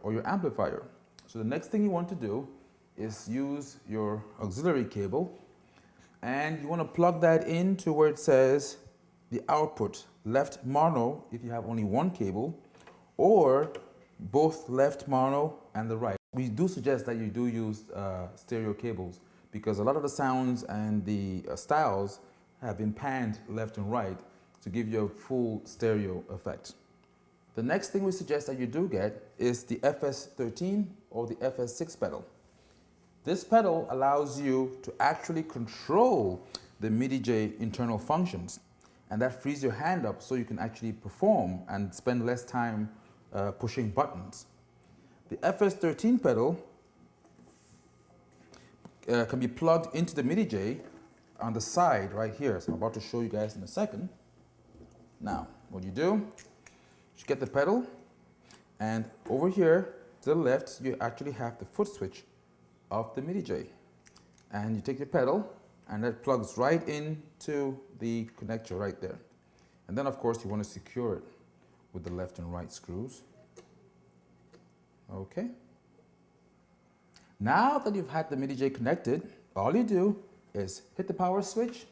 or your amplifier. So the next thing you want to do is use your auxiliary cable, and you want to plug that into where it says the output, left mono if you have only one cable, or both left mono and the right. We do suggest that you do use stereo cables because a lot of the sounds and the styles have been panned left and right to give you a full stereo effect. The next thing we suggest that you do get is the FS13 or the FS6 pedal. This pedal allows you to actually control the MIDI-J internal functions, and that frees your hand up so you can actually perform and spend less time pushing buttons. The FS13 pedal can be plugged into the MIDI-J on the side right here. So I'm about to show you guys in a second. Now, what you do, you get the pedal, and over here to the left, you actually have the foot switch of the MIDI-J. And you take your pedal, and that plugs right into the connector right there. And then, of course, you want to secure it with the left and right screws. Okay. Now that you've had the MIDI-J connected, all you do is hit the power switch,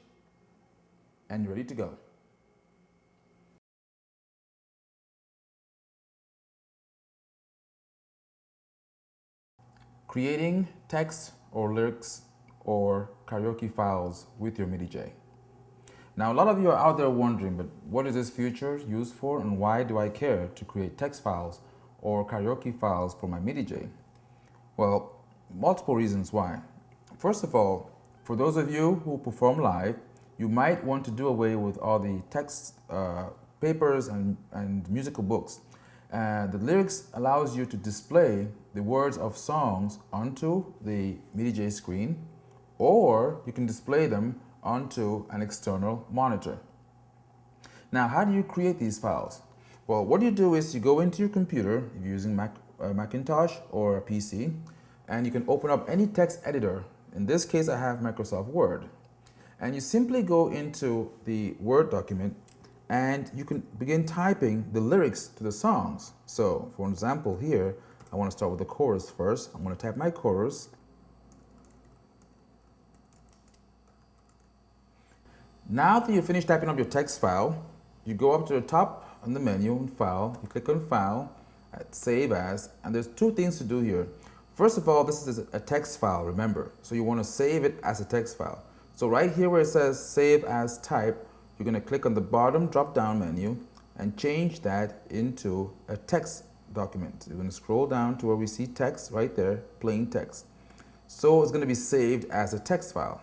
and you're ready to go. Creating text or lyrics or karaoke files with your MIDI-J. Now, a lot of you are out there wondering, but what is this feature used for, and why do I care to create text files or karaoke files for my MIDI-J? Well, multiple reasons why. First of all, for those of you who perform live, you might want to do away with all the text papers and musical books. The lyrics allows you to display the words of songs onto the MIDI-J screen, or you can display them onto an external monitor. Now, how do you create these files? Well, what you do is you go into your computer, if you're using Macintosh or a PC, and you can open up any text editor. In this case, I have Microsoft Word. And you simply go into the Word document, and you can begin typing the lyrics to the songs. So, for example, here, I want to start with the chorus first. I'm going to type my chorus. Now that you've finished typing up your text file, you go up to the top on the menu in File, you click on File, Save As, and there's two things to do here. First of all, this is a text file, remember, so you want to save it as a text file. So right here where it says Save As Type, you're going to click on the bottom drop-down menu and change that into a text document. You're going to scroll down to where we see text right there, plain text. So it's going to be saved as a text file.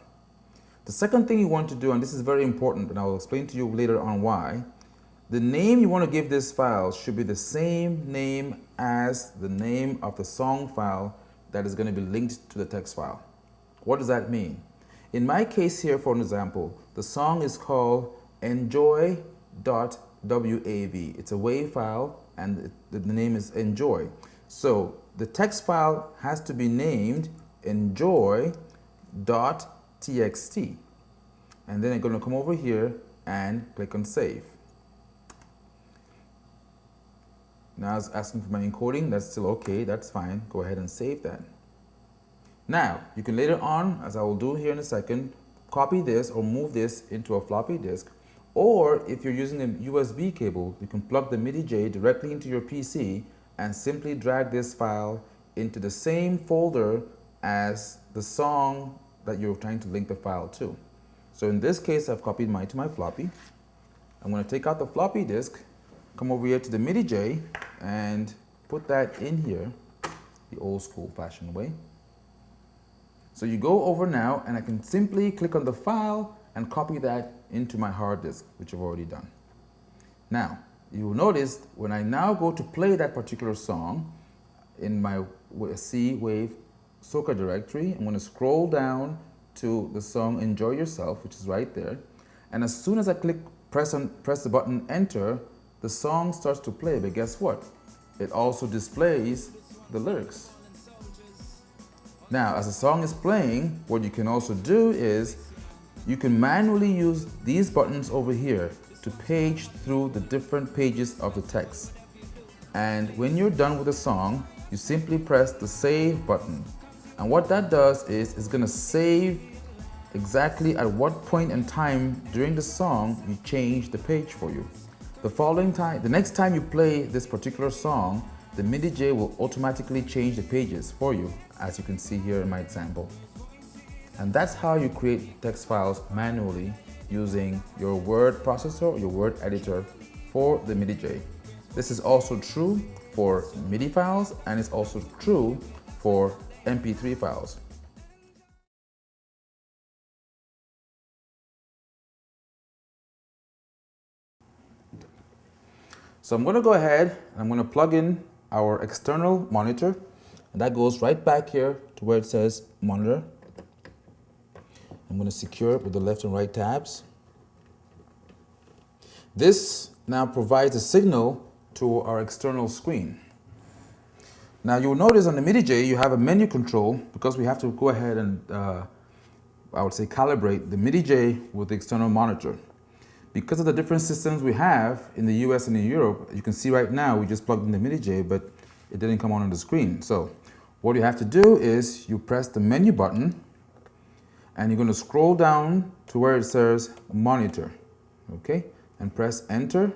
The second thing you want to do, and this is very important, and I will explain to you later on why, the name you want to give this file should be the same name as the name of the song file that is going to be linked to the text file. What does that mean? In my case here, for an example, the song is called enjoy.wav. It's a WAV file, and the name is enjoy. So the text file has to be named enjoy.txt. And then I'm going to come over here and click on save. Now it's asking for my encoding. That's still okay. That's fine. Go ahead and save that. Now, you can later on, as I will do here in a second, copy this or move this into a floppy disk. Or if you're using a USB cable, you can plug the MIDI-J directly into your PC and simply drag this file into the same folder as the song that you're trying to link the file to. So in this case, I've copied mine to my floppy. I'm going to take out the floppy disk, come over here to the MIDI-J, and put that in here, the old school fashioned way. So you go over now, and I can simply click on the file and copy that into my hard disk, which I've already done. Now, you will notice when I now go to play that particular song in my C Wave Soca directory, I'm going to scroll down to the song Enjoy Yourself, which is right there. And as soon as I press the button Enter, the song starts to play. But guess what? It also displays the lyrics. Now, as the song is playing, what you can also do is you can manually use these buttons over here to page through the different pages of the text. And when you're done with the song, you simply press the save button. And what that does is it's going to save exactly at what point in time during the song you change the page for you. The next time you play this particular song, the MIDI-J will automatically change the pages for you, as you can see here in my example. And that's how you create text files manually using your word processor or your word editor for the MIDI-J. This is also true for MIDI files, and it's also true for MP3 files. So I'm going to go ahead and I'm going to plug in our external monitor, and that goes right back here to where it says monitor. I'm going to secure it with the left and right tabs. This now provides a signal to our external screen. Now you'll notice on the MIDI-J you have a menu control, because we have to go ahead and I would say calibrate the MIDI-J with the external monitor. Because of the different systems we have in the US and in Europe, you can see right now we just plugged in the MIDI-J, but it didn't come on the screen. So what you have to do is you press the menu button and you're going to scroll down to where it says monitor, okay, and press enter.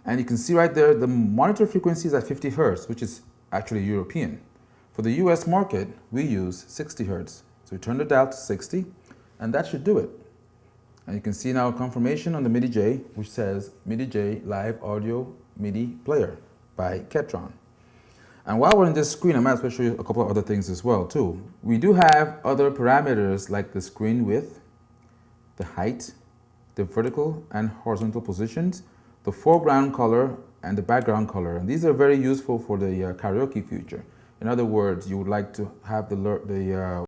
And you can see right there the monitor frequency is at 50 Hertz, which is actually European. For the US market, we use 60 Hertz. So we turn the dial to 60, and that should do it. And you can see now a confirmation on the MIDI-J, which says MIDI-J Live Audio MIDI Player by Ketron. And while we're in this screen, I might as well show you a couple of other things as well too. We do have other parameters like the screen width, the height, the vertical and horizontal positions, the foreground color and the background color. And these are very useful for the karaoke feature. In other words, you would like to have the